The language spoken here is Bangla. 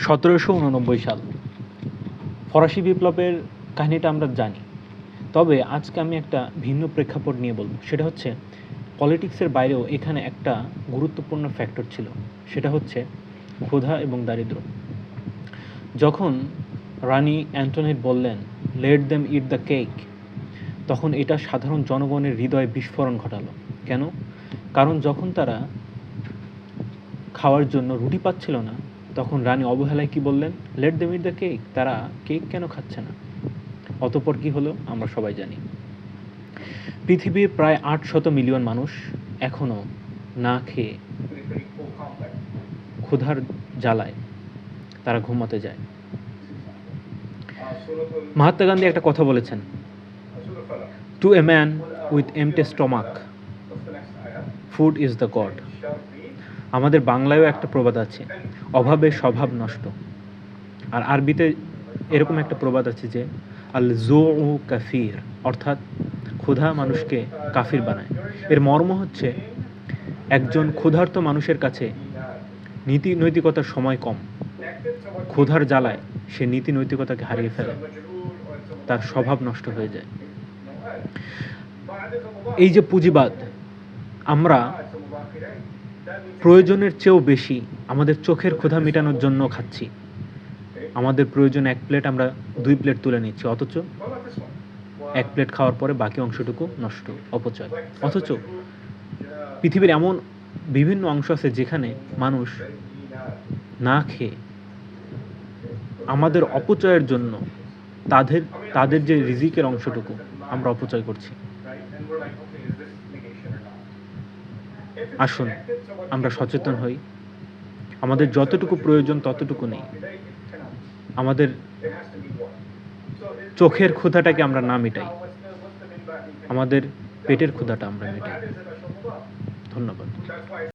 1789 সাল ফরাসি বিপ্লবের কাহিনীটা আমরা জানি, তবে আজকে আমি একটা ভিন্ন প্রেক্ষাপট নিয়ে বলবো। সেটা হচ্ছে পলিটিক্সের বাইরেও এখানে একটা গুরুত্বপূর্ণ ফ্যাক্টর ছিল, সেটা হচ্ছে ক্ষুধা এবং দারিদ্র। যখন রানী অ্যান্টোনেট বললেন let them it the cake, তখন এটা সাধারণ জনগণের হৃদয়ে বিস্ফোরণ ঘটালো। কেন? কারণ যখন তারা খাওয়ার জন্য রুটি পাচ্ছিল না, তখন রানী অবহেলায় কি বললেন? Let them it the cake. তারা কেক কেন খাচ্ছে না? অতঃপর কি হলো আমরা সবাই জানি। পৃথিবীর প্রায় 800 মিলিয়ন মানুষ এখনো না খেয়ে ক্ষুধার জ্বালায় তারা ঘুমাতে যায়। মহাত্মা গান্ধী একটা কথা বলেছেন, to a man with empty stomach food is the God. আমাদের বাংলায়ও একটা প্রবাদ আছে, অভাবে স্বভাব নষ্ট। আর আরবিতে এরকম একটা প্রবাদ আছে যে আল জুউ কাফির, অর্থাৎ ক্ষুধা মানুষকে কাফির বানায়। এর মর্ম হচ্ছে একজন ক্ষুধার্ত মানুষের কাছে নীতি নৈতিকতার সময় কম। ক্ষুধার জ্বালায় সে নীতি নৈতিকতাকে হারিয়ে ফেলে, তার স্বভাব নষ্ট হয়ে যায়। এই যে পুঁজিবাদ, আমরা প্রয়োজনের চেয়েও বেশি আমাদের চোখের ক্ষুধা মেটানোর জন্য খাচ্ছি। আমাদের প্রয়োজন 1 প্লেট, আমরা 2 প্লেট তুলে নিচ্ছি, অথচ 1 প্লেট খাওয়ার পরে বাকি অংশটুকু নষ্ট, অপচয়। অথচ পৃথিবীর এমন বিভিন্ন অংশ আছে যেখানে মানুষ না খেয়ে আমাদের অপচয়ের জন্য তাদের যে রিজিকের অংশটুকু আমরা অপচয় করছি। আসুন আমরা সচেতন হই, আমাদের যতটুকু প্রয়োজন ততটুকু নেই। আমাদের চোখের ক্ষুধাটাকে আমরা না মেটাই, আমাদের পেটের ক্ষুধাটা আমরা মেটাই। ধন্যবাদ।